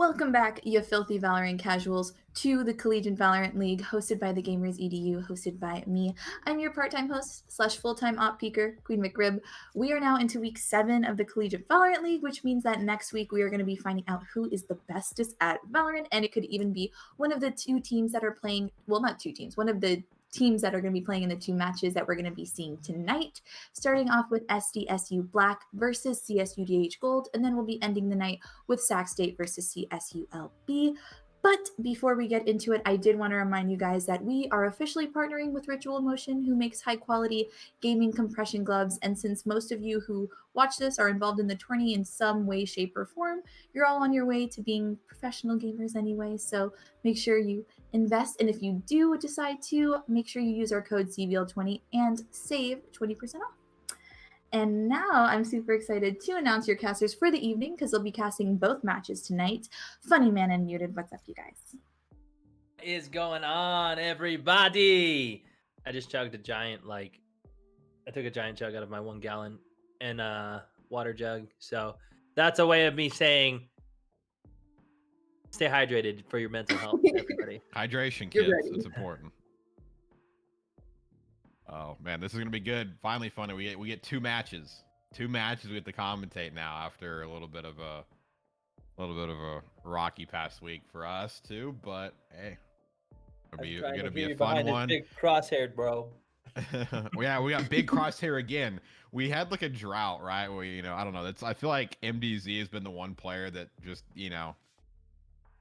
Welcome back, you filthy Valorant casuals, to the Collegiate Valorant League, hosted by the Gamers EDU, hosted by me. I'm your part-time host slash full-time op peaker, Queen McRib. We are now into week 7 of the Collegiate Valorant League, which means that next week we are going to be finding out who is the bestest at Valorant, and it could even be one of the two teams that are playing, well, not two teams, one of the teams that are going to be playing in the two matches that we're going to be seeing tonight, starting off with SDSU Black versus CSUDH Gold, and then we'll be ending the night with Sac State versus CSULB. But before we get into it, I did want to remind you guys that we are officially partnering with Ritual Motion, who makes high quality gaming compression gloves. And since most of you who watch this are involved in the tourney in some way, shape, or form, you're all on your way to being professional gamers anyway. So make sure you invest. And if you do decide to, make sure you use our code CVL20 and save 20% off. And now I'm super excited to announce your casters for the evening because they'll be casting both matches tonight. Funny Man and Muted, what's up, you guys? What is going on, everybody? I just chugged a giant, I took a giant chug out of my 1 gallon and water jug. So that's a way of me saying stay hydrated for your mental health, everybody. Hydration, You're kids. ready. It's important. Oh man, this is gonna be good. Finally, funny. We get 2 matches. 2 matches we get to commentate now after a little bit of a rocky past week for us too. But hey, it's gonna be a fun one. Big cross-haired, bro. Yeah, we got big crosshair again. We had like a drought, right? Where I don't know. I feel like MDZ has been the one player that just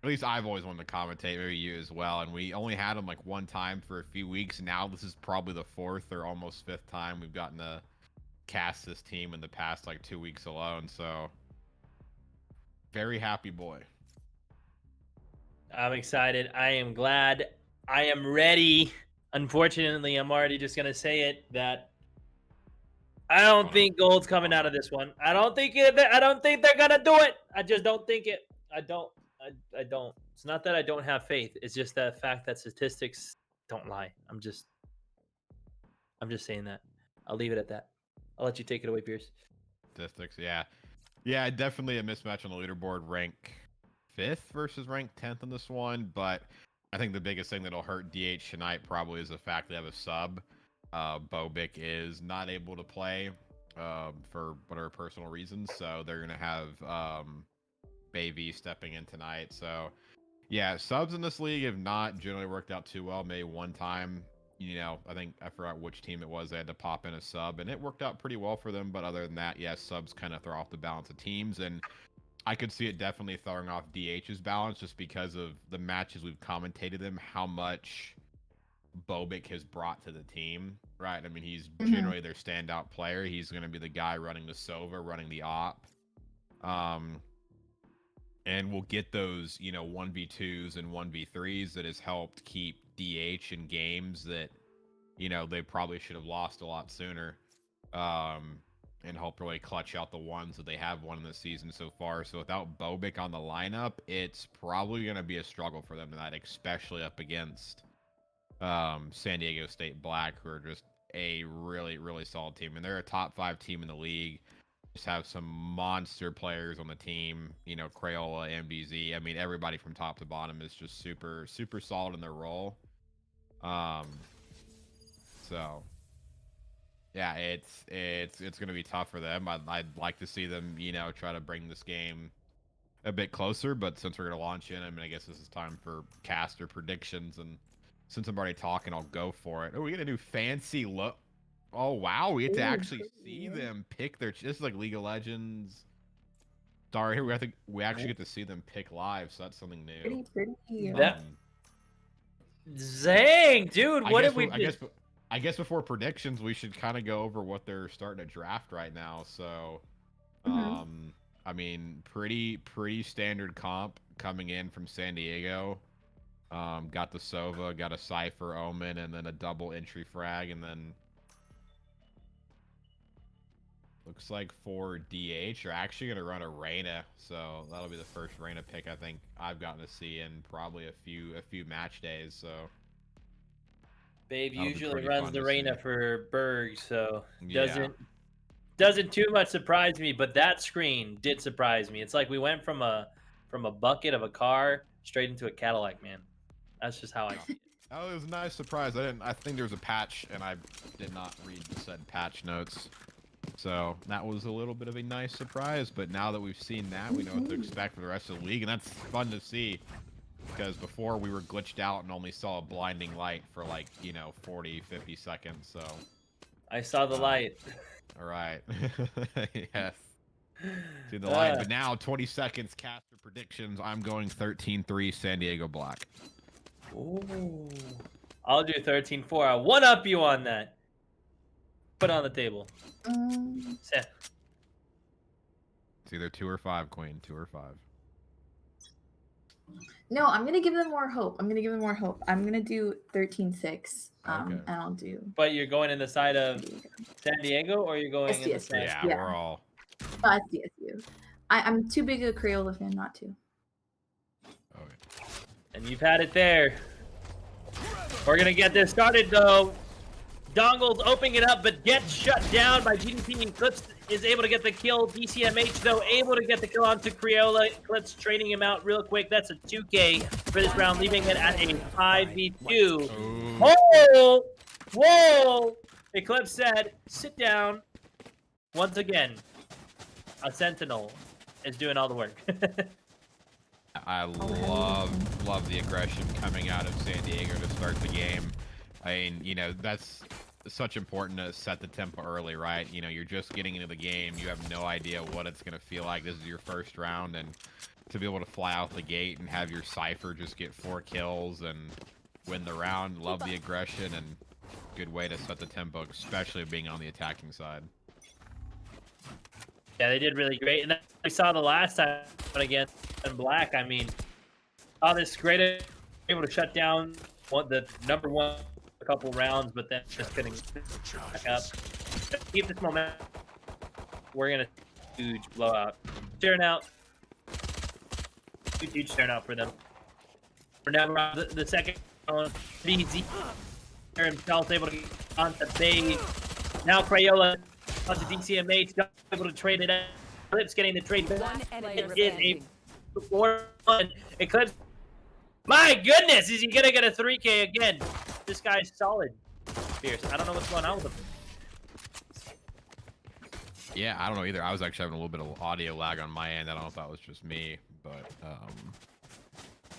at least I've always wanted to commentate, maybe you as well. And we only had him like one time for a few weeks. Now this is probably the 4th or almost 5th time we've gotten to cast this team in the past like 2 weeks alone. So very happy boy. I'm excited. I am glad. I am ready. Unfortunately, I'm already just gonna say it that I don't think Gold's coming out of this one. I don't think they're gonna do it. I just don't think it. I don't. It's not that I don't have faith. It's just the fact that statistics don't lie. I'm just saying that. I'll leave it at that. I'll let you take it away, Pierce. Statistics, yeah, definitely a mismatch on the leaderboard. Rank 5th versus rank 10th on this one, but I think the biggest thing that'll hurt DH tonight probably is the fact they have a sub. Bobic is not able to play for whatever personal reasons, so they're gonna have Baby stepping in tonight. So yeah, subs in this league have not generally worked out too well. Maybe one time, I think I forgot which team it was, they had to pop in a sub and it worked out pretty well for them. But other than that, yeah, subs kind of throw off the balance of teams, and I could see it definitely throwing off DH's balance just because of the matches we've commentated them, how much Bobic has brought to the team, right? I mean, he's generally their standout player. He's going to be the guy running the Sova, running the op. And we'll get those, 1v2s and 1v3s that has helped keep DH in games that, they probably should have lost a lot sooner. And help really clutch out the ones that they have won in the season so far. So without Bobic on the lineup, it's probably going to be a struggle for them tonight, especially up against San Diego State Black, who are just a really, really solid team. And they're a top 5 team in the league. Just have some monster players on the team, Crayola, MBZ. I mean, everybody from top to bottom is just super, super solid in their role. So yeah, it's gonna be tough for them. I'd like to see them, try to bring this game a bit closer. But since we're gonna launch in, I mean, I guess this is time for caster predictions. And since I'm already talking, I'll go for it. Oh, we get a new fancy look. Oh wow, we get to actually see them pick their. This is like League of Legends. Sorry, here I think we actually get to see them pick live, so that's something new. Pretty. Zang, dude, what did we? I guess before predictions, we should kind of go over what they're starting to draft right now. So, I mean, pretty standard comp coming in from San Diego. Got the Sova, got a Cypher Omen, and then a double entry frag, and then looks like for DH, you're actually going to run a Reyna, so that'll be the first Reyna pick I think I've gotten to see in probably a few match days. So Babe usually runs the Reyna see. for Berg, so Yeah. doesn't too much surprise me. But that screen did surprise me. It's like we went from a from a bucket of a car straight into a Cadillac, man. That's just how I see it. Oh, it was a nice surprise. I think there was a patch, and I did not read the said patch notes. So that was a little bit of a nice surprise. But now that we've seen that, we know what to expect for the rest of the league, and that's fun to see. Because before we were glitched out and only saw a blinding light for like 40, 50 seconds. So I saw the light. all right, yes. See the light, but now 20 seconds. Caster predictions. I'm going 13-3 San Diego Black. Ooh. I'll do 13-4. I'll one-up you on that. Put it on the table. Seth. It's either 2 or 5, Queen. 2 or 5. No, I'm gonna give them more hope. I'm gonna do 13-6. Okay. And I'll do. But you're going in the side of San Diego, or you're going in the SDSU. side? Yeah, Yeah. we're all. SDSU. I'm too big a Crayola fan not to. Okay. And you've had it there. We're gonna get this started though. Dongle's opening it up, but gets shut down by GDP. Eclipse is able to get the kill. DCMH, though, able to get the kill onto Crayola. Eclipse trading him out real quick. That's a 2K for this round, leaving it at a 5v2. Whoa! Whoa! Eclipse said, sit down. Once again, a Sentinel is doing all the work. I love the aggression coming out of San Diego to start the game. I mean, that's such important to set the tempo early, right? You're just getting into the game. You have no idea what it's going to feel like. This is your first round, and to be able to fly out the gate and have your Cypher just get 4 kills and win the round. Love the aggression, and good way to set the tempo, especially being on the attacking side. Yeah, they did really great. And we saw the last time against Black. I mean, saw this great able to shut down the number one a couple rounds, but then just couldn't back up. Keep this momentum. We're gonna huge blowout. Staring out. Huge staring out for them. For now, the second one, BZ himself able to get onto base. Now Crayola onto DCMH, able to trade it out. Eclipse getting the trade back. It is a 4-1. Eclipse. My goodness, is he gonna get a 3K again? This guy's solid. Fierce. I don't know what's going on with him. Yeah, I don't know either. I was actually having a little bit of audio lag on my end. I don't know if that was just me, but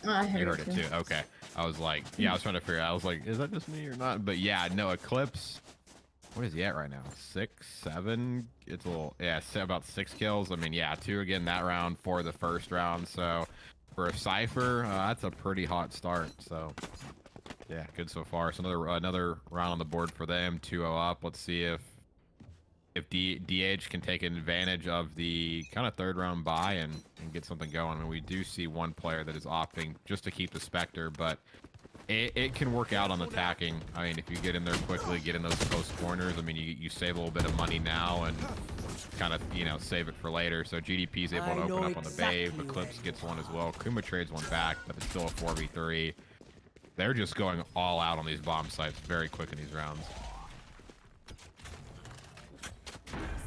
I you heard heard it too. Okay. I was like, yeah, I was trying to figure out. I was like, is that just me or not? But yeah, no, Eclipse. What is he at right now? 6, 7? It's a little, yeah, about 6 kills. I mean, yeah, 2 again that round, 4 the first round. So for a Cypher, that's a pretty hot start. So yeah, good so far. So another round on the board for them. 2-0 up. Let's see if DH can take advantage of the kind of third round bye and get something going. I mean, we do see one player that is opting just to keep the Spectre, but it can work out on attacking. I mean, if you get in there quickly, get in those close corners, I mean, you save a little bit of money now and kind of, save it for later. So GDP is able to open up on the Bave. Eclipse gets one as well. Kuma trades one back, but it's still a 4v3. They're just going all out on these bomb sites very quick in these rounds.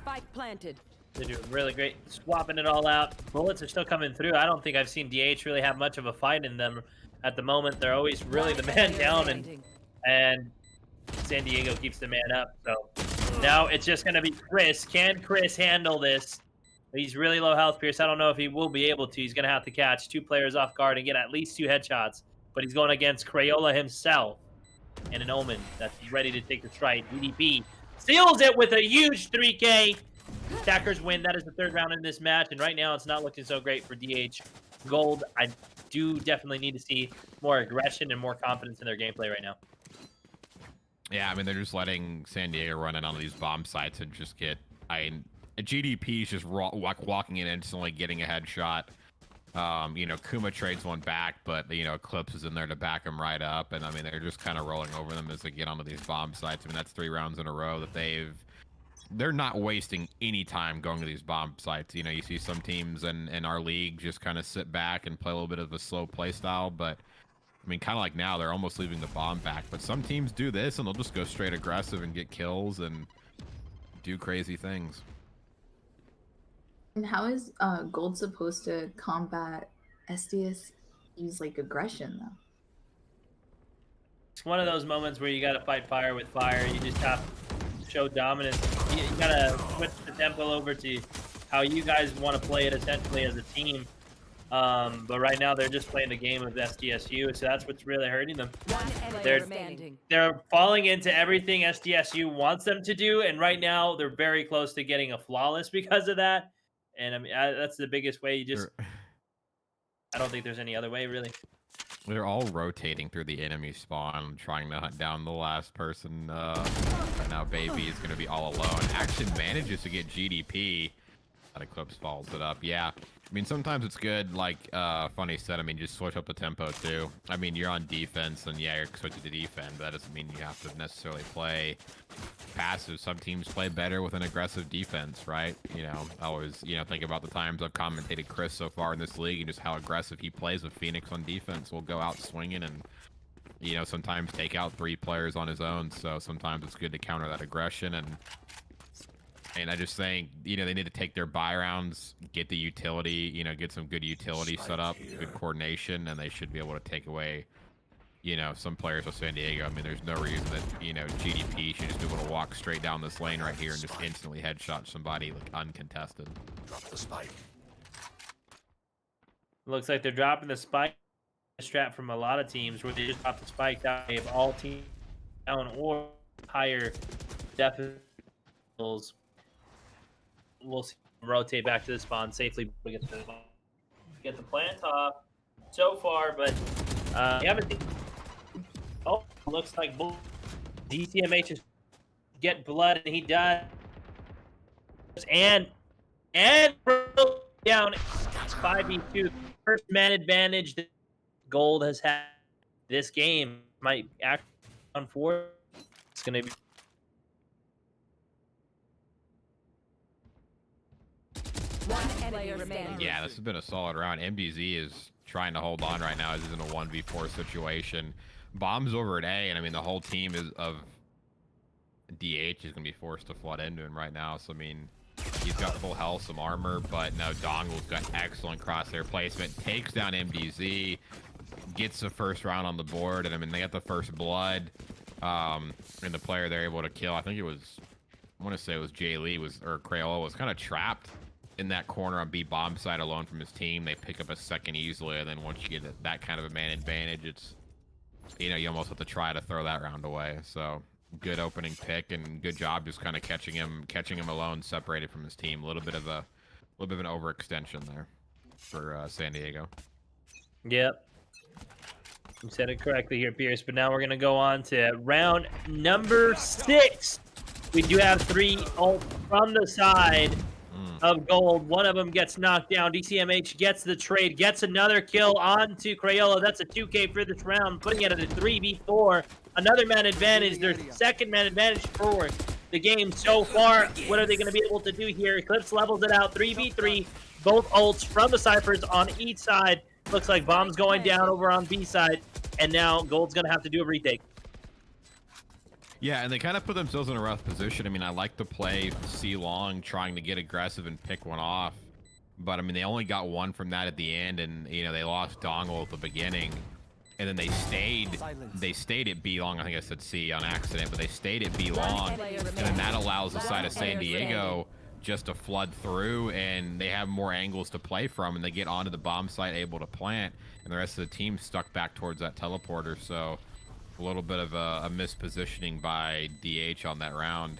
Spike planted. They're doing really great, swapping it all out. Bullets are still coming through. I don't think I've seen DH really have much of a fight in them at the moment. They're always really the man down, and San Diego keeps the man up. So now it's just going to be Chris. Can Chris handle this? He's really low health, Pierce. I don't know if he will be able to. He's going to have to catch 2 players off guard and get at least 2 headshots. But he's going against Crayola himself and an Omen that's ready to take the strike. EDP seals it with a huge 3K. Attackers win. That is the 3rd round in this match, and right now it's not looking so great for DH. Gold, I do definitely need to see more aggression and more confidence in their gameplay right now. Yeah, I mean, they're just letting San Diego run in on these bomb sites and just get... GDP is just walking in instantly, getting a headshot. Kuma trades one back, but, Eclipse is in there to back him right up. And, I mean, they're just kind of rolling over them as they get onto these bomb sites. I mean, that's 3 rounds in a row that they're not wasting any time going to these bomb sites. You see some teams in our league just kind of sit back and play a little bit of a slow play style. But, I mean, kind of like now, they're almost leaving the bomb back. But some teams do this, and they'll just go straight aggressive and get kills and do crazy things. And how is Gold supposed to combat SDS use like aggression though. It's one of those moments where you got to fight fire with fire. You just have to show dominance. You got to switch the tempo over to how you guys want to play it essentially as a team. But right now they're just playing the game of SDSU, so that's what's really hurting them. They're falling into everything SDSU wants them to do, and right now they're very close to getting a flawless because of that. And I mean, that's the biggest way. I don't think there's any other way, really. They're all rotating through the enemy spawn, trying to hunt down the last person. Right now, Baby is going to be all alone. Action manages to get GDP. That Eclipse follows it up. Yeah. I mean, sometimes it's good, like Funny said, I mean, just switch up the tempo, too. I mean, you're on defense, and yeah, you're switching to defend, but that doesn't mean you have to necessarily play passive. Some teams play better with an aggressive defense, right? You know, I always, think about the times I've commentated Chris so far in this league and just how aggressive he plays with Phoenix on defense. We'll go out swinging and, sometimes take out 3 players on his own, so sometimes it's good to counter that aggression. And I just think, they need to take their buy rounds, get the utility, get some good utility set up, good coordination, and they should be able to take away, some players with San Diego. I mean, there's no reason that, GDP should just be able to walk straight down this lane right here and just instantly headshot somebody, like, uncontested. Drop the spike. Looks like they're dropping the spike strap from a lot of teams where they just drop the spike down. They have all teams down or higher definitions. We'll see. Rotate back to the spawn safely. We get the plant off so far, but we haven't seen. Oh, looks like DCMH is get blood, and he does. And down 5v2. First man advantage that Gold has had this game might act on 4. It's going to be. Yeah, this has been a solid round. MDZ is trying to hold on right now. He's in a 1v4 situation. Bomb's over at A, and I mean, the whole team of DH is going to be forced to flood into him right now. So, I mean, he's got full health, some armor, but no, Dongle's got excellent crosshair placement. Takes down MDZ, gets the first round on the board, and I mean, they got the first blood. And the player they're able to kill, I think it was, I want to say it was Jay Lee, or Crayola, was kind of trapped in that corner on B bomb side alone from his team. They pick up a second easily, and then once you get that kind of a man advantage, it's, you almost have to try to throw that round away. So good opening pick and good job just kind of catching him alone, separated from his team. A little bit of an overextension there for San Diego. Yep. You said it correctly here, Pierce, but now we're going to go on to round number 6. We do have 3 ults from the side of Gold. One of them gets knocked down. DCMH gets the trade, gets another kill onto Crayola. That's a 2K for this round, putting it at a 3v4. Another man advantage, their second man advantage for the game so far. What are they going to be able to do here? Eclipse levels it out, 3v3. Both ults from the Cyphers on each side. Looks like Bomb's going down over on B side, and now Gold's going to have to do a retake. Yeah, and they kind of put themselves in a rough position. I mean, I like to play C-Long, trying to get aggressive and pick one off. But, I mean, they only got one from that at the end, and, they lost Dongle at the beginning. And then they stayed at B-Long. I think I said C on accident, but they stayed at B-Long. And then that allows the side of San Diego just to flood through, and they have more angles to play from, and they get onto the bomb site, able to plant, and the rest of the team stuck back towards that teleporter. So a little bit of a mispositioning by DH on that round.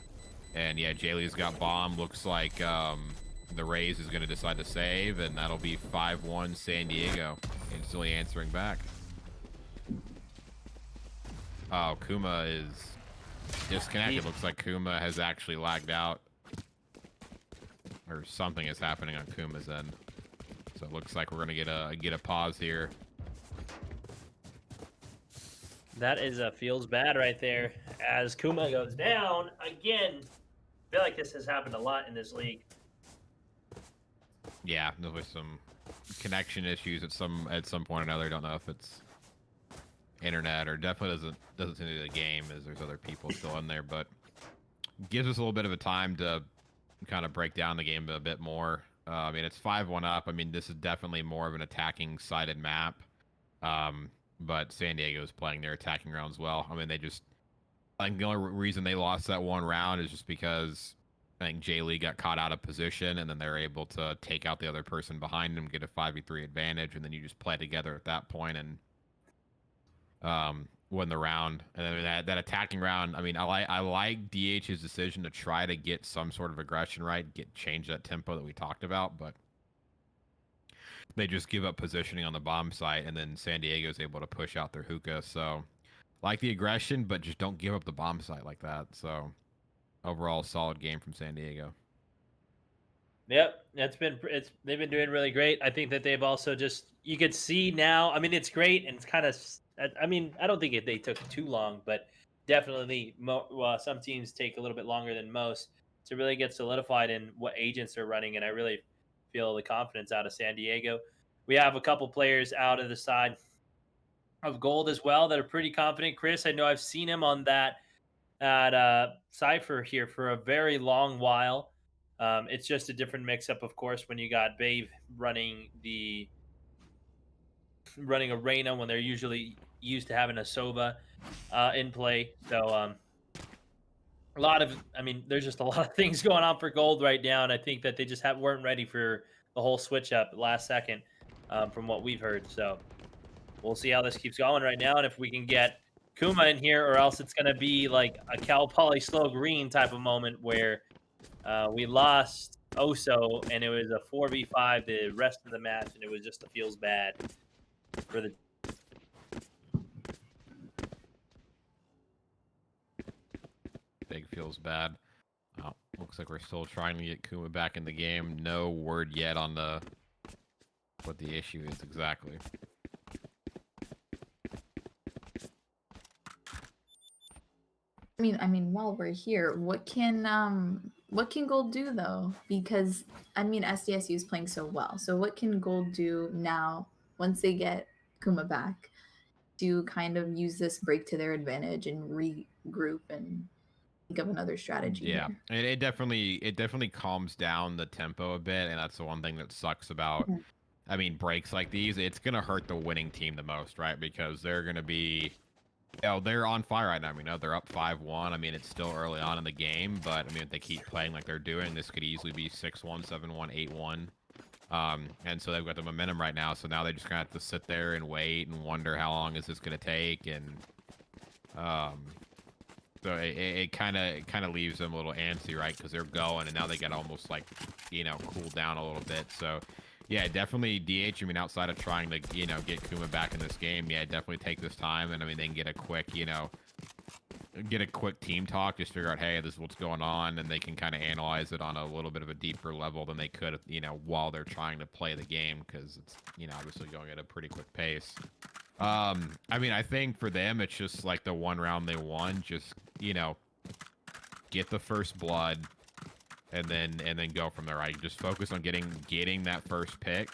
And yeah, Jaylee's got bomb. Looks like the Rays is going to decide to save, and that'll be 5-1 San Diego. Instantly answering back. Oh, Kuma is disconnected. Looks like Kuma has actually lagged out. Or something is happening on Kuma's end. So it looks like we're going to get a pause here. That is feels bad right there as Kuma goes down again. I feel like this has happened a lot in this league. Yeah, there's always some connection issues at some point or another. I don't know if it's internet or definitely doesn't seem to be the game, as there's other people still in there, but gives us a little bit of a time to kind of break down the game a bit more. I mean, it's 5-1 up. I mean, this is definitely more of an attacking sided map. But San Diego is playing their attacking rounds well. I mean, I think the only reason they lost that one round is just because I think Jay Lee got caught out of position, and then they're able to take out the other person behind him, get a 5v3 advantage, and then you just play together at that point and win the round. And then that attacking round, I mean, I like DH's decision to try to get some sort of aggression right, change that tempo that we talked about, but they just give up positioning on the bomb site, and then San Diego's able to push out their hookah. So, like the aggression, but just don't give up the bomb site like that. So, overall, solid game from San Diego. Yep, they've been doing really great. I think that they've also you could see now. I mean, it's great, and it's kind of. I mean, I don't think they took too long, but definitely some teams take a little bit longer than most to really get solidified in what agents are running, and I really feel the confidence out of San Diego. We have a couple players out of the side of Gold as well that are pretty confident. Chris, I know I've seen him on that at Cypher here for a very long while. It's just a different mix-up, of course, when you got Babe running Arena when they're usually used to having a Sova in play. So there's just a lot of things going on for Gold right now, and I think that they just weren't ready for the whole switch up last second from what we've heard. So we'll see how this keeps going right now, and if we can get Kuma in here, or else it's going to be like a Cal Poly slow green type of moment where we lost Oso, and it was a 4v5 the rest of the match, and it was just feels bad for the. Big feels bad. Oh, looks like we're still trying to get Kuma back in the game. No word yet on what the issue is exactly. I mean, while we're here, what can Gold do though? Because I mean, SDSU is playing so well. So what can Gold do now once they get Kuma back to kind of use this break to their advantage and regroup and think of another strategy? Yeah, here? it definitely calms down the tempo a bit, and that's the one thing that sucks about. Mhm. I mean, breaks like these, it's gonna hurt the winning team the most, right? Because they're gonna be. They're on fire right now. I mean, they're up 5-1. I mean, it's still early on in the game, but I mean, if they keep playing like they're doing, this could easily be 6-1, 7-1, 8-1. And so they've got the momentum right now. So now they just gonna have to sit there and wait and wonder how long is this gonna take, and so it kind of leaves them a little antsy, right? Because they're going, and now they got almost like cool down a little bit. So. Yeah, definitely DH. I mean, outside of trying to, get Kuma back in this game, yeah, definitely take this time, and I mean, they can get a quick, team talk, just figure out, hey, this is what's going on, and they can kind of analyze it on a little bit of a deeper level than they could, while they're trying to play the game, because it's, obviously going at a pretty quick pace. I mean, I think for them, it's just like the one round they won, just, get the first blood. And then go from there. Right, just focus on getting that first pick.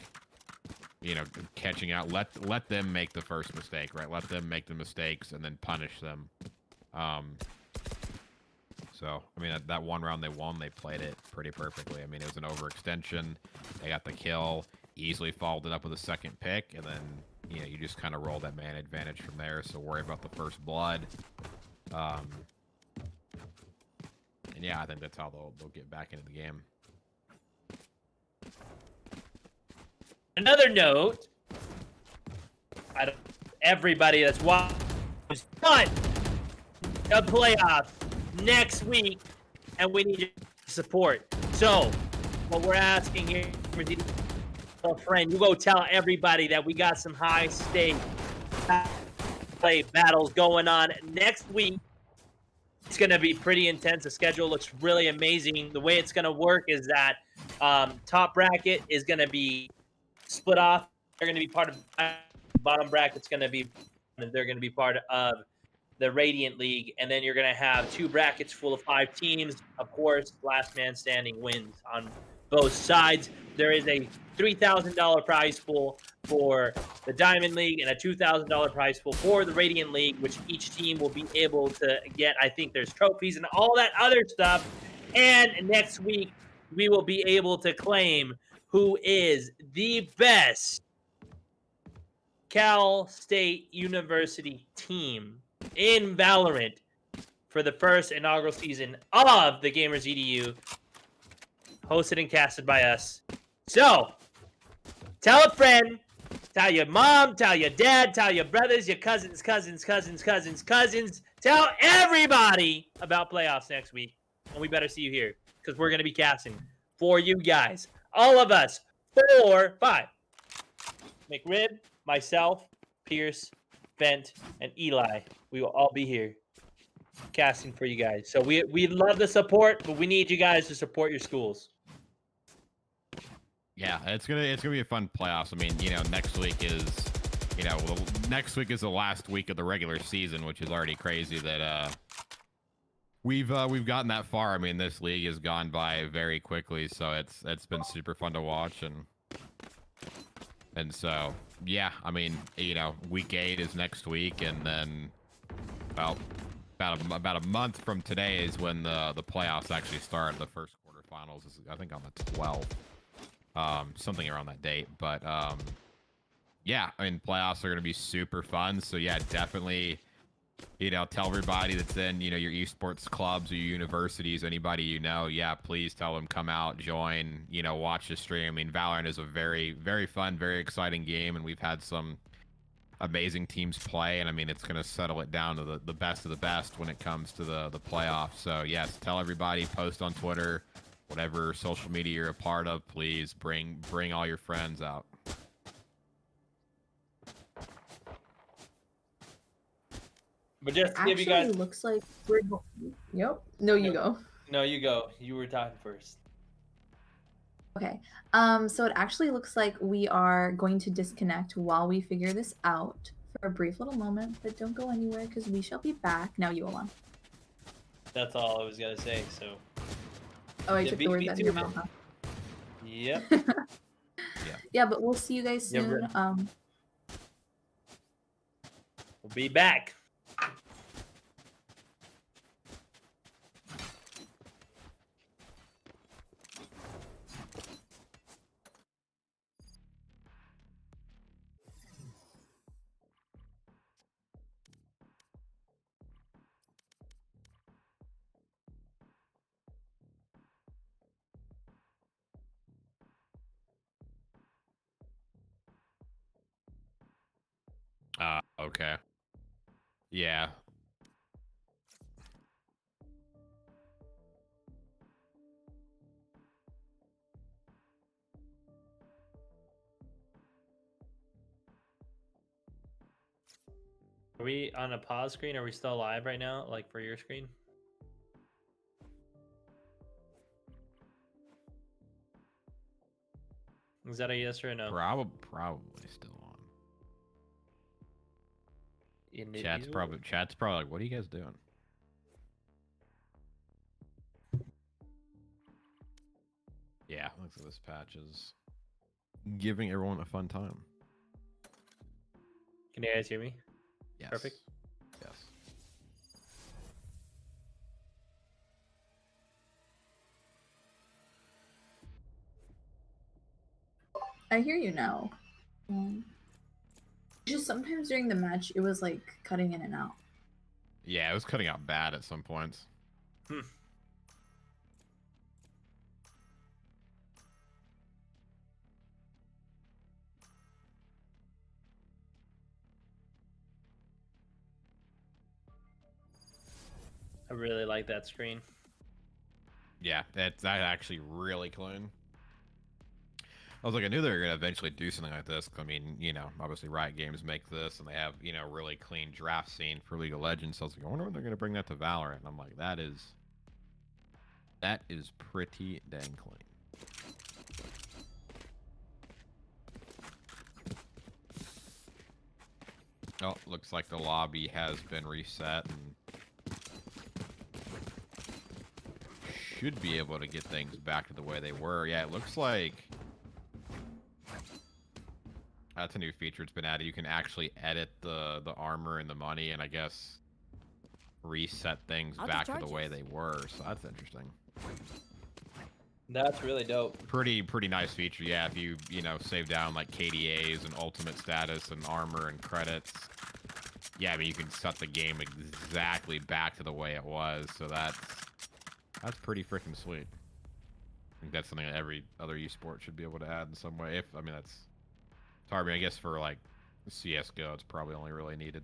Catching out. Let them make the first mistake. Right, let them make the mistakes and then punish them. So I mean that one round they won, they played it pretty perfectly. I mean, it was an overextension. They got the kill, easily followed it up with a second pick, and then you just kind of roll that man advantage from there. So worry about the first blood. And yeah, I think that's how they'll get back into the game. Another note, everybody that's watching is done a playoff next week, and we need your support. So, what we're asking here, friend, you go tell everybody that we got some high stake play battles going on next week. It's going to be pretty intense. The schedule looks really amazing. The way it's going to work is that top bracket is going to be split off. They're going to be part of bottom bracket's going to be, they're going to be part of the Radiant League, and then you're going to have two brackets full of 5 teams. Of course, last man standing wins on both sides. There is a $3,000 prize pool for the Diamond League and a $2,000 prize pool for the Radiant League, which each team will be able to get. I think there's trophies and all that other stuff. And next week, we will be able to claim who is the best Cal State University team in Valorant for the first inaugural season of the Gamers EDU, hosted and casted by us. So, tell a friend, tell your mom, tell your dad, tell your brothers, your cousins. Tell everybody about playoffs next week. And we better see you here because we're going to be casting for you guys. All of us. 4, 5. McRib, myself, Pierce, Bent, and Eli. We will all be here casting for you guys. So we love the support, but we need you guys to support your schools. Yeah, it's gonna be a fun playoffs. I mean, next week is, next week is the last week of the regular season, which is already crazy that we've gotten that far. I mean, this league has gone by very quickly, so it's been super fun to watch, and so yeah, I mean, week 8 is next week, and then about a month from today is when the playoffs actually start. The first quarterfinals is, I think, on the 12th. Something around that date, but yeah, I mean, playoffs are going to be super fun. So yeah, definitely, tell everybody that's in, your esports clubs or your universities, anybody yeah, please tell them, come out, join, watch the stream. I mean, Valorant is a very, very fun, very exciting game, and we've had some amazing teams play, and I mean, it's going to settle it down to the best of the best when it comes to the playoffs. So yes, tell everybody, post on Twitter, whatever social media you're a part of, please bring all your friends out. But just to Actually, give you guys, looks like we're. Yep. No, you go. No, you go. You were talking first. Okay. So it actually looks like we are going to disconnect while we figure this out for a brief little moment, but don't go anywhere because we shall be back. Now you, Alon. That's all I was gonna say. So. Oh, I Yeah, took the words out of your mouth, huh? Yep. Yeah, but we'll see you guys Yeah, soon. We'll be back. Okay. Yeah. Are we on a pause screen? Are we still live right now, like for your screen? Is that a yes or a no? Probably still on. Chat's probably like, what are you guys doing? Yeah, looks like this patch is giving everyone a fun time. Can you guys hear me? Yes. Perfect. Yes. I hear you now. Just sometimes during the match, it was like cutting in and out. Yeah, it was cutting out bad at some points. I really like that screen. Yeah, that's actually really clean. I was like, I knew they were gonna eventually do something like this. I mean, obviously Riot Games make this, and they have, really clean draft scene for League of Legends. So I was like, I wonder when they're gonna bring that to Valorant. And I'm like, that is pretty dang clean. Oh, looks like the lobby has been reset and should be able to get things back to the way they were. Yeah, it looks like that's a new feature that's been added. You can actually edit the armor and the money, and I guess reset things back to the way they were. So that's interesting. That's really dope. Pretty nice feature. Yeah, if you save down like KDAs and ultimate status and armor and credits. Yeah, I mean you can set the game exactly back to the way it was. So that's pretty freaking sweet. I think that's something that every other esport should be able to add in some way. I mean it's hard. I mean, I guess for like CS:GO, it's probably only really needed.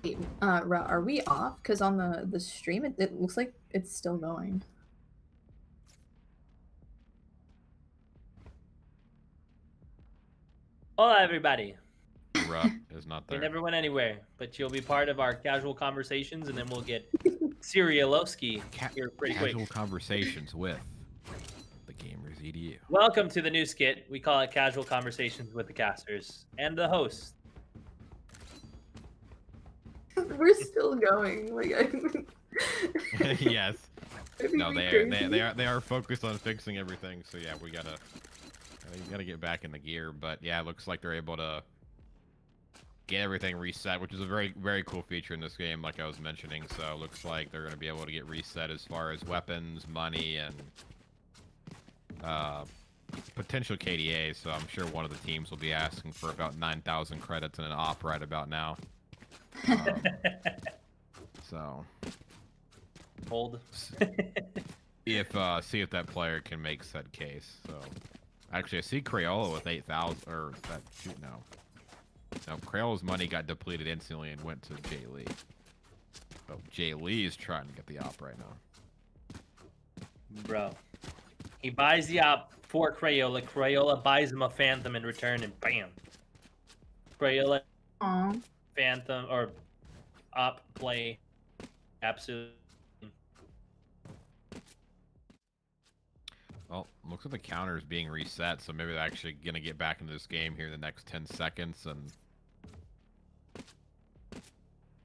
Wait, are we off? Because on the stream, it looks like it's still going. Hola, everybody. Ruh is not We there. never went anywhere, but you'll be part of our casual conversations, and then we'll get Serialowski here pretty quick. Casual conversations with the Gamers EDU. Welcome to the new skit. We call it Casual Conversations with the Casters and the host. We're still going. Like, Yes. No, crazy. they are focused on fixing everything. So yeah, we gotta get back in the gear. But yeah, it looks like they're able to get everything reset, which is a very cool feature in this game, like I was mentioning. So it looks like they're gonna be able to get reset as far as weapons, money, and potential KDA. So I'm sure one of the teams will be asking for about 9,000 credits in an op right about now. So Hold. see if that player can make said case. So actually I see Crayola with 8,000 or that shoot no. No, Crayola's money got depleted instantly and went to Jay Lee. Oh, Jay Lee is trying to get the op right now. Bro. He buys the op for Crayola. Crayola buys him a Phantom in return, and bam. Crayola Aw. Phantom or op play. Absolutely. Well, looks like the counter is being reset, so maybe they're actually gonna get back into this game here in the next 10 seconds and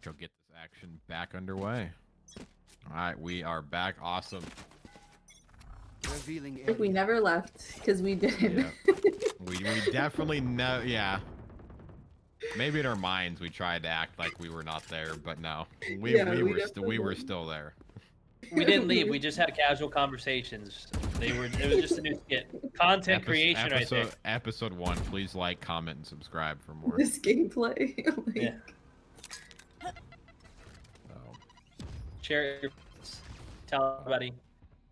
go get this action back underway. All right, we are back. Awesome. Revealing Like we never left because we didn't. Yeah. We definitely know. Yeah. Maybe in our minds we tried to act like we were not there, but no, we were still there. We didn't leave. We just had casual conversations. It was just a new skit. Content creation right there. Episode 1. Please like, comment, and subscribe for more. This gameplay. Like, Yeah. So, Share your tell everybody.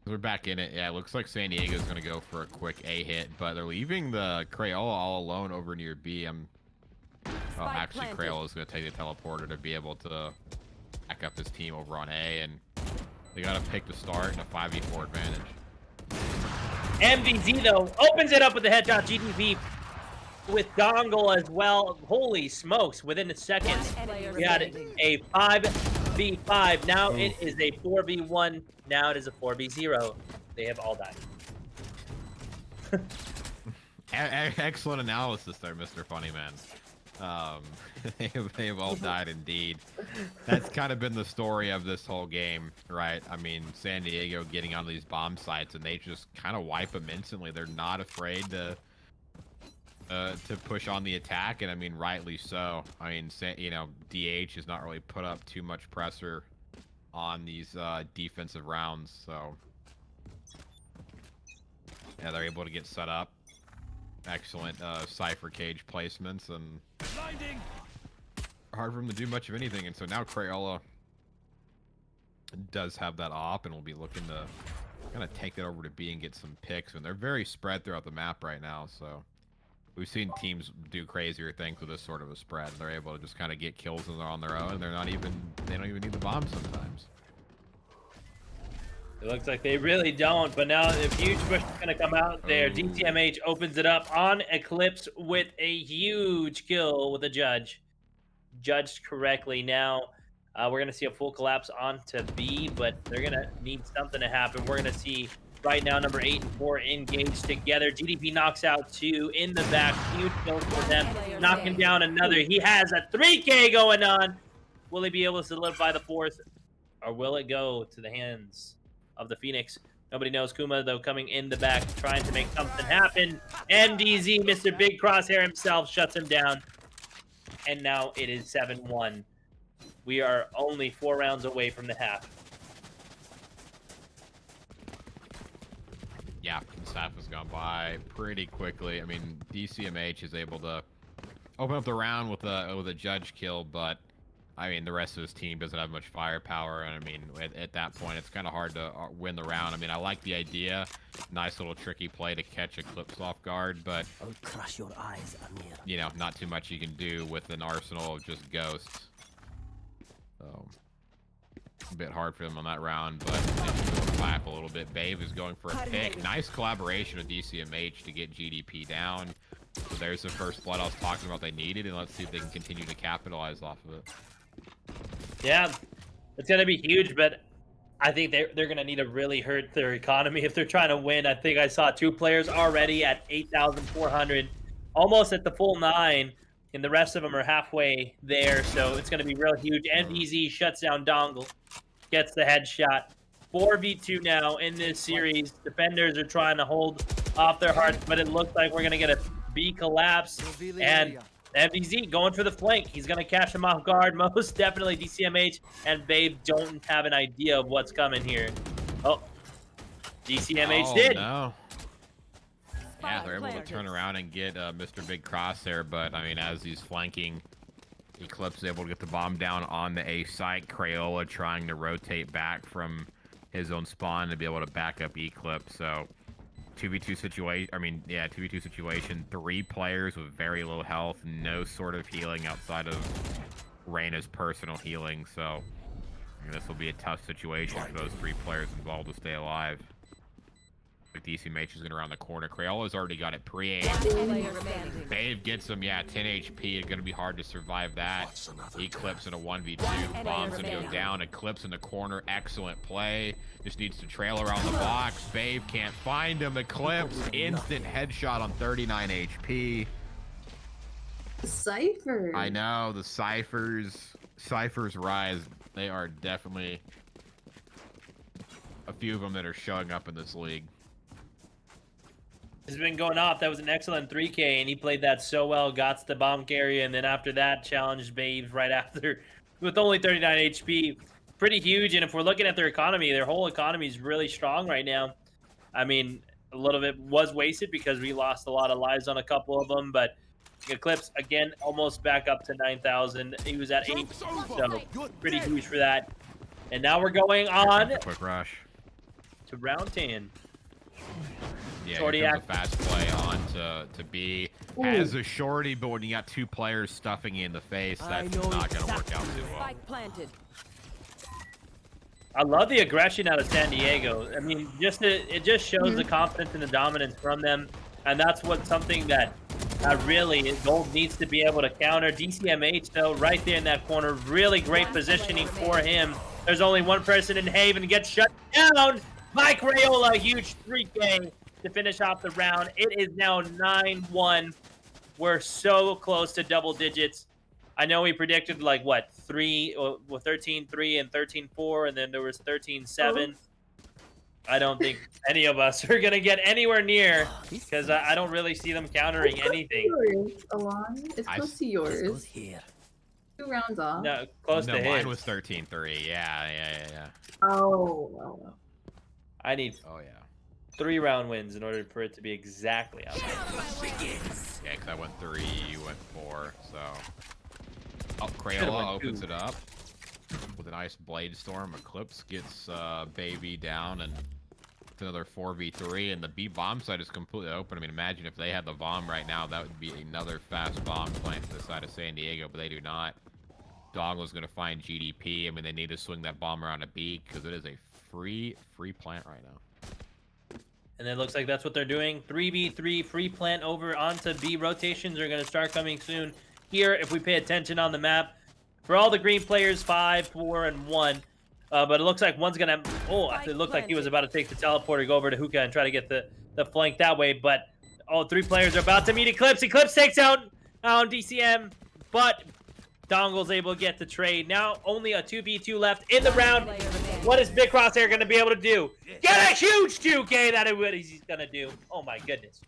we're back in it. Yeah, it looks like San Diego's gonna go for a quick A hit, but they're leaving the Crayola all alone over near B. Actually, planted. Crayola's gonna take the teleporter to be able to back up his team over on A, and they gotta pick the start and a 5v4 advantage. MVZ though opens it up with the headshot. GDP with Dongle as well. Holy smokes! Within seconds, we had a 5v5. Now it is a 4v1. Now it is a 4v0. They have all died. Excellent analysis there, Mr. Funny Man. They have all died indeed. That's kind of been the story of this whole game, right? I mean, San Diego getting on these bomb sites and they just kind of wipe them instantly. They're not afraid to push on the attack, and I mean, rightly so. I mean, DH has not really put up too much pressure on these defensive rounds, so yeah, they're able to get set up. Excellent Cypher cage placements, and hard for him to do much of anything. And so now Crayola does have that op and will be looking to kind of take that over to B and get some picks. And they're very spread throughout the map right now, so we've seen teams do crazier things with this sort of a spread. They're able to just kind of get kills on their own, and they don't even need the bomb sometimes. It looks like they really don't, but now a huge push is going to come out there. DTMH opens it up on Eclipse with a huge kill with a judge. Judged correctly. Now we're going to see a full collapse onto B, but they're going to need something to happen. We're going to see right now number 8 and 4 engaged together. GDP knocks out 2 in the back. Huge kills for them. Knocking down another. He has a 3K going on. Will he be able to solidify the 4th, or will it go to the hands of the Phoenix? Nobody knows. Kuma, though, coming in the back, trying to make something happen. MDZ, Mr. Big Crosshair himself, shuts him down. And now it is 7-1. We are only 4 rounds away from the half. Yeah, this half has gone by pretty quickly. I mean, DCMH is able to open up the round with a judge kill, but I mean, the rest of his team doesn't have much firepower, and I mean, at that point, it's kind of hard to win the round. I mean, I like the idea. Nice little tricky play to catch Eclipse off guard, but I'll crush your eyes, Amir. you know, not too much you can do with an arsenal of just ghosts. So, a bit hard for them on that round, but they should go clap a little bit. Babe is going for a pick. Nice collaboration with DCMH to get GDP down. So there's the first blood I was talking about they needed, and let's see if they can continue to capitalize off of it. Yeah, it's going to be huge, but I think they're going to need to really hurt their economy if they're trying to win. I think I saw 2 players already at 8,400, almost at the full 9, and the rest of them are halfway there, so it's going to be real huge. MDZ shuts down Dongle, gets the headshot. 4v2 now in this series. Defenders are trying to hold off their hearts, but it looks like we're going to get a B collapse, and MDZ going for the flank. He's going to catch him off guard. Most definitely DCMH and Babe don't have an idea of what's coming here. Oh, DCMH did. No. Yeah, they're able to turn around and get Mr. Big Crosshair, but I mean, as he's flanking, Eclipse is able to get the bomb down on the A site. Crayola trying to rotate back from his own spawn to be able to back up Eclipse, so 2v2 situation. I mean, yeah, 2v2 situation. 3 players with very low health, no sort of healing outside of Reyna's personal healing. So I mean, this will be a tough situation for those 3 players involved to stay alive. Like DCMH is going around the corner. Crayola's already got it pre-aimed. Babe gets him, yeah, 10 HP. It's going to be hard to survive that. Eclipse in a 1v2. Bomb's going to go down. Eclipse in the corner. Excellent play. Just needs to trail around the box. Babe can't find him. Eclipse, instant headshot on 39 HP. Cypher. I know, the Cyphers rise. They are definitely a few of them that are showing up in this league. Has been going off. That was an excellent 3K, and he played that so well. Got the bomb carrier, and then after that, challenged Babes right after with only 39 HP. Pretty huge, and if we're looking at their economy, their whole economy is really strong right now. I mean, a little bit was wasted because we lost a lot of lives on a couple of them, but Eclipse, again, almost back up to 9,000. He was at 8, so pretty huge for that. And now we're going on Quick rush to round 10. Yeah, here comes a fast play on to B. Has a shorty, but when you got 2 players stuffing you in the face, that's not going to work out too well. Spike planted. I love the aggression out of San Diego. I mean, it just shows the confidence and the dominance from them, and that's something that really Gold needs to be able to counter. DCMH, though, right there in that corner, really great positioning for him. There's only one person in Haven, gets shut down by Crayola. Huge 3K to finish off the round. It is now 9-1. We're so close to double digits. I know we predicted like what 13-3 and 13-4, and then there was 13-7. I don't think any of us are gonna get anywhere near because I don't really see them countering anything. Alon, it's close to yours. 2 rounds off. No, close to his. Mine was 13-3. Yeah. Oh. I need 3 round wins in order for it to be exactly out. Yeah, because I went 3, you went 4, so. Oh, Crayola opens it up with a nice blade storm. Eclipse gets Baby down, and it's another 4v3, and the B bomb site is completely open. I mean, imagine if they had the bomb right now, that would be another fast bomb plant to the side of San Diego, but they do not. Dongle's going to find GDP. I mean, they need to swing that bomb around a B because it is a free plant right now. And it looks like that's what they're doing. 3v3 free plant over onto B. Rotations are going to start coming soon. Here, if we pay attention on the map, for all the green players, 5, 4, and 1. But it looks like one's gonna. It looked like he was about to take the teleporter, go over to Hookah, and try to get the flank that way. But 3 players are about to meet Eclipse. Eclipse takes out DCM, but Dongle's able to get the trade. Now only a 2v2 left in the round. What is Big Crosshair going to be able to do? Get a huge 2K, that is what he's going to do. Oh my goodness.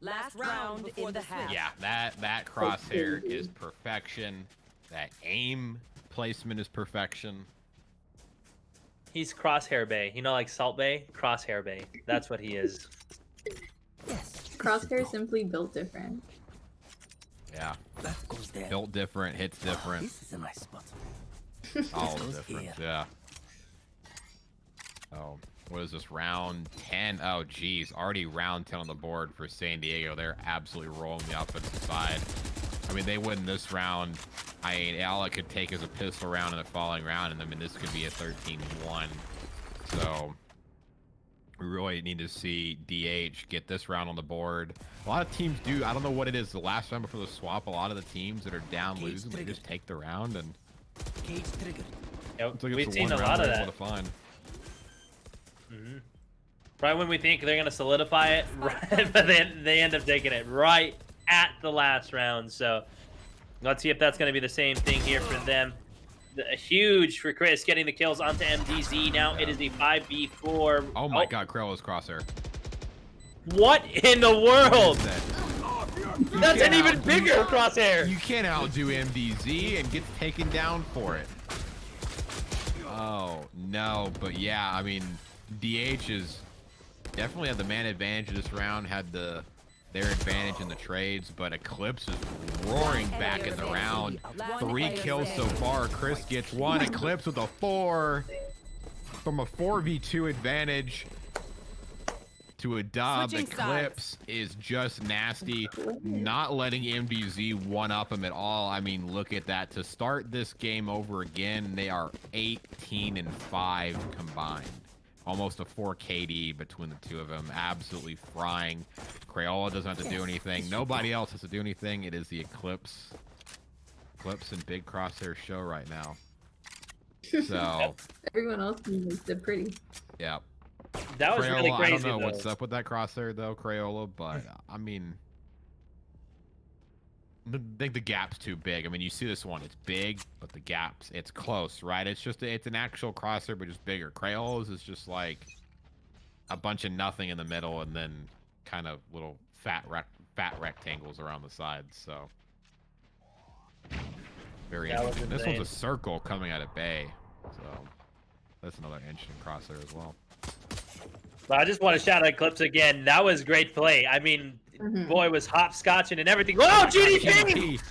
Last round in the half. Yeah, that crosshair is perfection. That aim placement is perfection. He's Crosshair Bay. You know, like Salt Bay? Crosshair Bay. That's what he is. Crosshair simply built different. Yeah. That goes there. Built different, hits different. This is a nice spot. All goes different, here. yeah. Oh, what is this, round 10? Oh, geez, already round 10 on the board for San Diego. They're absolutely rolling the offensive side. I mean, they win this round. I mean, all it could take is a pistol round in the following round, and I mean, this could be a 13-1. So, we really need to see DH get this round on the board. A lot of teams do. I don't know what it is. The last round before the swap, a lot of the teams that are down losing, they just take the round, and Cage trigger. Yep, it's like we've it's seen a one lot round of they're that. able to find. Right when we think they're going to solidify it, right, but then they end up taking it right at the last round. So let's see if that's going to be the same thing here for them. Huge for Chris getting the kills onto MDZ. Now it is a 5v4. Oh my god, Krello's crosshair. What in the world? You That's an can't even outdo- bigger crosshair. You can't outdo MDZ and get taken down for it. Oh, no. But yeah, I mean, DH is definitely had the man advantage this round, had their advantage in the trades, but Eclipse is roaring back in the round. 3 kills so far. Chris gets 1. Eclipse with a 4. From a 4v2 advantage to a dub. Switching Eclipse is just nasty. Not letting MDZ one-up him at all. I mean, look at that. To start this game over again, they are 18-5 combined. Almost a 4 KD between the two of them. Absolutely frying. Crayola doesn't have to do anything. Nobody else has to do anything. It is the Eclipse. Eclipse and Big Crosshair show right now. So, Everyone else did pretty. yeah. That was Crayola, really crazy. I don't know though. what's up with that crosshair though, Crayola, but I mean, I think the gap's too big. I mean, you see this one, it's big, but the gap's, it's close, right? It's an actual crosshair, but just bigger. Crayola's is just like a bunch of nothing in the middle, and then kind of little fat rectangles around the sides. So very That was interesting. This one's a insane. circle coming out of Bay, so that's another interesting crosshair as well. But I just want to shout out Eclipse again. That was great play. I mean, boy was hopscotching and everything. Oh, GDP!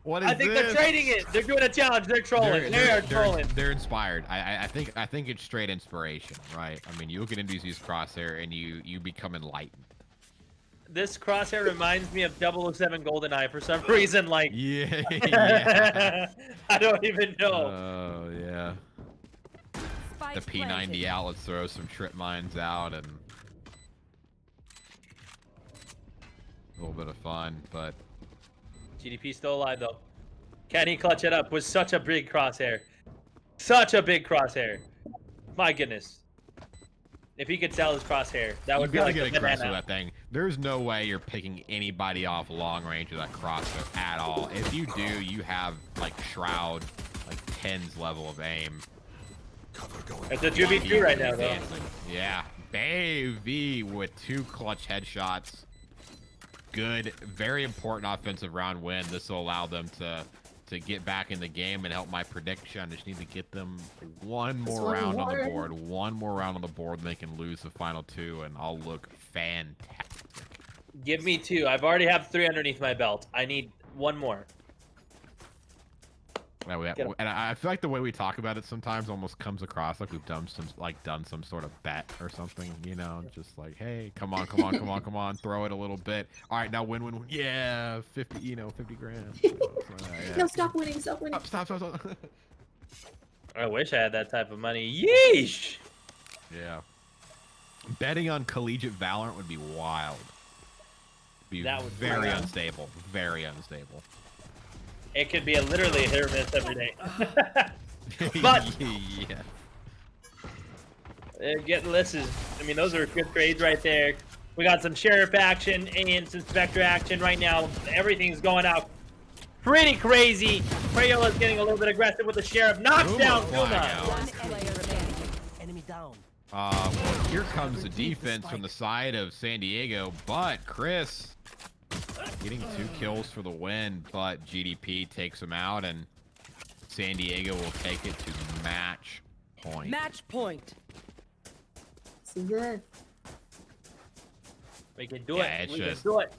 What is I think this? they're trading it. They're doing a challenge. They're trolling. They're trolling. They're inspired. I think it's straight inspiration, right? I mean, you look at NBC's crosshair and you become enlightened. This crosshair reminds me of 007 GoldenEye for some reason. Like, Yeah. Yeah. I don't even know. Oh yeah. The Spike P90 planted. out. Let's throw some trip mines out and a little bit of fun, but GDP still alive though. Can he clutch it up with such a big crosshair? Such a big crosshair. My goodness. If he could sell his crosshair, that you would be gotta like get a aggressive banana. with that thing. There's no way you're picking anybody off long range with that crosshair at all. If you do, you have like Shroud, like 10's level of aim. It's a 2v2 right now though. Dancing. Yeah. Baby with 2 clutch headshots. Good, very important offensive round win. This will allow them to get back in the game and help my prediction. I just need to get them one more round on the board. One more round on the board, and they can lose the final 2, and I'll look fantastic. Give me 2. I've already have 3 underneath my belt. I need 1 more. And I feel like the way we talk about it sometimes almost comes across like we've done some sort of bet or something, you know, just like, hey, come on, throw it a little bit. All right, now win. Yeah, 50 grand. Yeah. No, stop winning. Stop winning. Stop. I wish I had that type of money. Yeesh! Yeah. Betting on collegiate Valorant would be wild. That would be very wild. unstable. Very unstable. It could be literally a hit or miss every day. But yeah. Those are good trades right there. We got some Sheriff action and some Spectre action right now. Everything's going out pretty crazy. Crayola's getting a little bit aggressive with the Sheriff. Knocks Kuma down flying Kuma. out. One enemy remaining. Enemy down. Well, here comes the defense from the side of San Diego, but Chris getting 2 kills for the win, but GDP takes him out, and San Diego will take it to match point. Match point. This is it. We can do Yeah, it. it's We just- can do it.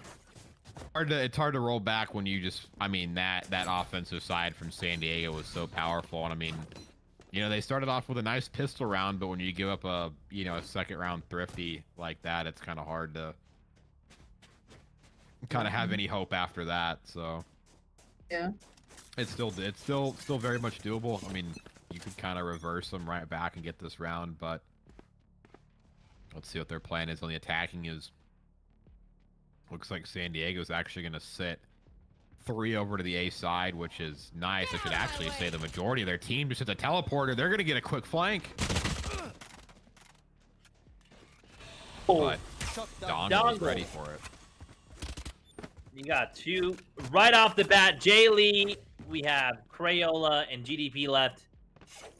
It's hard to roll back when you just, I mean, that offensive side from San Diego was so powerful, and I mean, you know, they started off with a nice pistol round, but when you give up a second round thrifty like that, it's kind of hard to kind of have any hope after that. So Yeah. it's still very much doable. I mean, you could kind of reverse them right back and get this round, but let's see what their plan is on the attacking. Is looks like San Diego's actually going to sit 3 over to the A side, which is nice. I should actually say the majority of their team just hit the teleporter. They're going to get a quick flank. But Dongle's ready for it. You got 2 right off the bat. Jay Lee, we have Crayola and GDP left.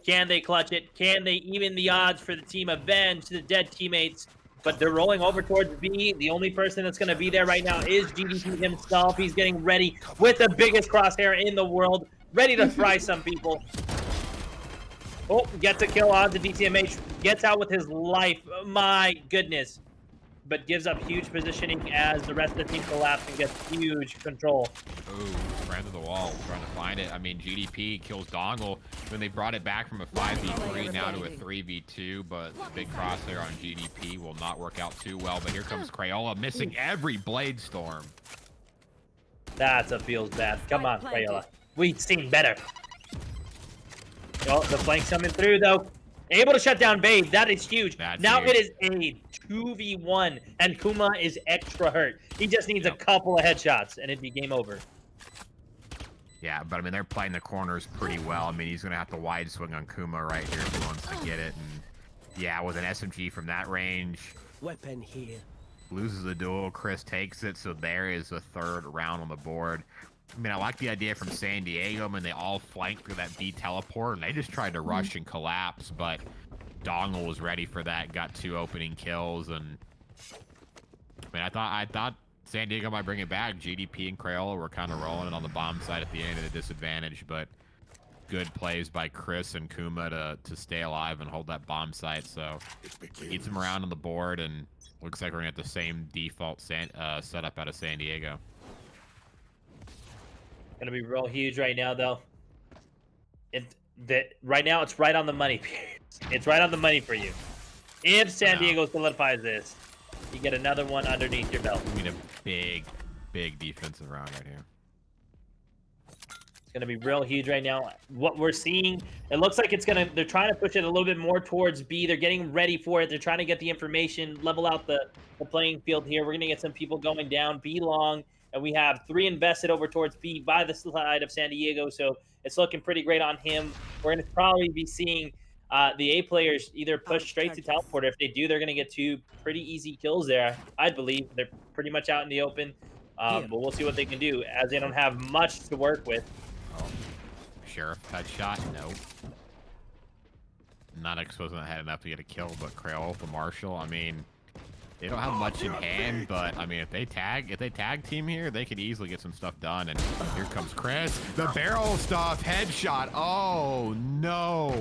Can they clutch it? Can they even the odds for the team avenge the dead teammates? But they're rolling over towards B. The only person that's going to be there right now is GDP himself. He's getting ready with the biggest crosshair in the world, ready to fry some people. Oh, gets a kill on the DTMH. Gets out with his life. My goodness. But gives up huge positioning as the rest of the team collapse and gets huge control. Ooh, ran to the wall, trying to find it. I mean, GDP kills Dongle. Then they brought it back from a 5v3 now to a 3v2, but the big crosshair on GDP will not work out too well. But here comes Crayola, missing every Blade Storm. That's a feels bad. Come on, Crayola. We've seen better. Oh, the flank's coming through, though. Able to shut down Babe. That is huge. That's now huge. it is a 2v1, and Kuma is extra hurt. He just needs a couple of headshots, and it'd be game over. Yeah, but I mean, they're playing the corners pretty well. I mean, he's going to have to wide swing on Kuma right here if he wants to get it. And yeah, with an SMG from that range, Weapon here. loses the duel. Chris takes it, so there is a 3rd round on the board. I mean, I like the idea from San Diego. I mean, they all flanked through that B teleport, and they just tried to rush and collapse, but Dongle was ready for that, got 2 opening kills, and I mean, I thought San Diego might bring it back. GDP and Crayola were kind of rolling it on the bomb side at the end at a disadvantage, but good plays by Chris and Kuma to stay alive and hold that bomb site, so eats him around on the board, and looks like we're gonna have the same default setup out of San Diego. Gonna be real huge right now, though. Right now, it's right on the money. It's right on the money for you. If San Diego solidifies this, you get another one underneath your belt. We need a big defensive round right here. It's gonna be real huge right now. What we're seeing, it looks like they're trying to push it a little bit more towards B. They're getting ready for it. They're trying to get the information, level out the playing field here. We're gonna get some people going down B long. And we have 3 invested over towards B by the side of San Diego, so it's looking pretty great on him. We're going to probably be seeing the A players either push straight to teleporter. If they do, they're going to get 2 pretty easy kills there, I believe. They're pretty much out in the open, but we'll see what they can do, as they don't have much to work with. Oh, Sheriff headshot, no. Not exposing that head enough to get a kill, but Crayola for Marshall, I mean, they don't have much in hand, but I mean, if they tag team here, they could easily get some stuff done. And here comes Chris, the barrel stuff, headshot. Oh no!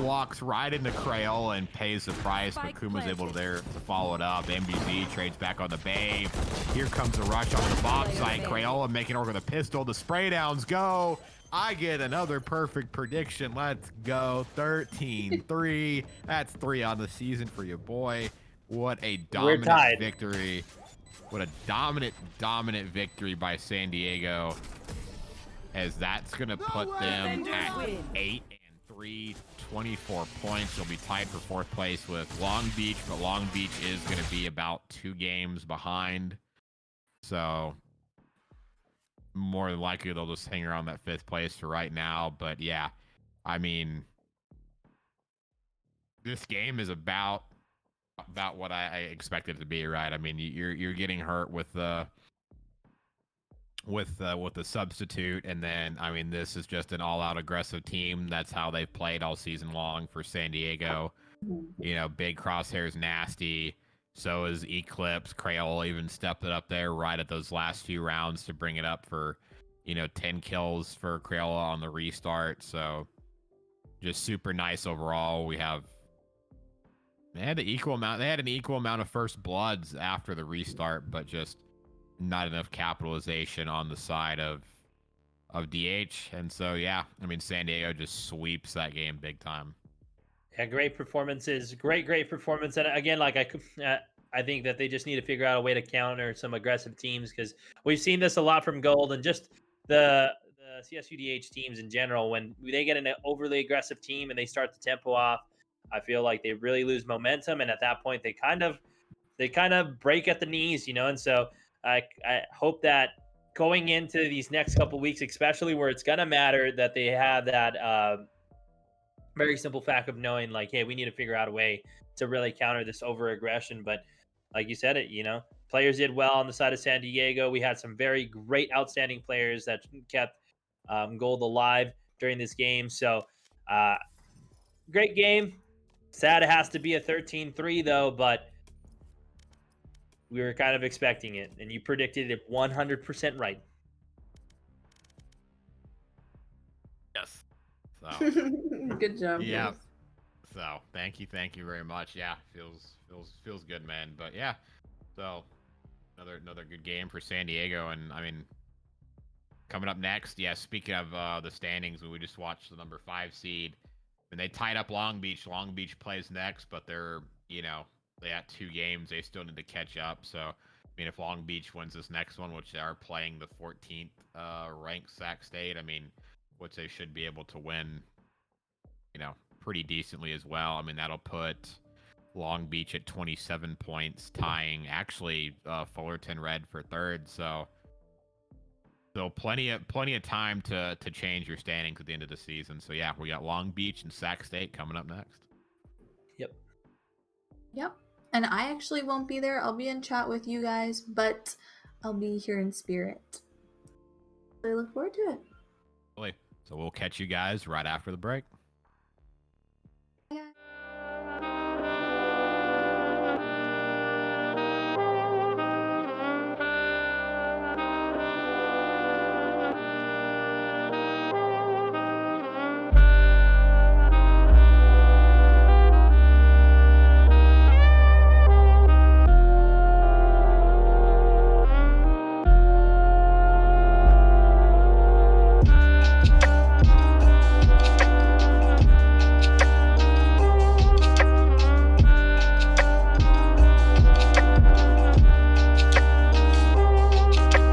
Walks right into Crayola and pays the price, but Kuma's able to follow it up. MBZ trades back on the Babe. Here comes the rush on the bomb site. Crayola making over the pistol. The spray downs go. I get another perfect prediction. Let's go. 13-3. That's 3 on the season for you, boy. What a dominant victory. What a dominant victory by San Diego. As that's going to put them at 8-3, 24 points. They'll be tied for 4th place with Long Beach, but Long Beach is going to be about 2 games behind. So more than likely they'll just hang around that 5th place for right now. But yeah, I mean, this game is about what I expected it to be, right? I mean, you're getting hurt with the with the substitute, and then I mean this is just an all-out aggressive team. That's how they've played all season long for San Diego. You know, big crosshairs, nasty. So is Eclipse. Crayola even stepped it up there right at those last few rounds to bring it up for, 10 kills for Crayola on the restart. So just super nice overall. They had an equal amount of first bloods after the restart, but just not enough capitalization on the side of DH. And so yeah, I mean San Diego just sweeps that game big time. Yeah, great performances. Great performance. And again, I think that they just need to figure out a way to counter some aggressive teams because we've seen this a lot from Gold and just the CSUDH teams in general. When they get an overly aggressive team and they start the tempo off, I feel like they really lose momentum, and at that point, they kind of break at the knees, And so I hope that going into these next couple weeks, especially where it's gonna matter, that they have that. Very simple fact of knowing like, hey, we need to figure out a way to really counter this over aggression. But like you said, players did well on the side of San Diego. We had some very great, outstanding players that kept Gold alive during this game. So uh, great game. Sad it has to be a 13-3 though, but we were kind of expecting it, and you predicted it 100% right. Yes. So Good job. yeah. Guys. So thank you very much. Yeah, feels good, man. But yeah, so another good game for San Diego, and I mean, coming up next, yeah. Speaking of the standings, we just watched the number 5 seed, and they tied up Long Beach. Long Beach plays next, but they got 2 games. They still need to catch up. So I mean, if Long Beach wins this next one, which they are playing the 14th ranked Sac State, I mean, which they should be able to win, pretty decently as well. I mean, that'll put Long Beach at 27 points, tying actually Fullerton Red for 3rd. So plenty of time to change your standings at the end of the season. So yeah, we got Long Beach and Sac State coming up next. Yep. And I actually won't be there. I'll be in chat with you guys, but I'll be here in spirit. I look forward to it. So we'll catch you guys right after the break.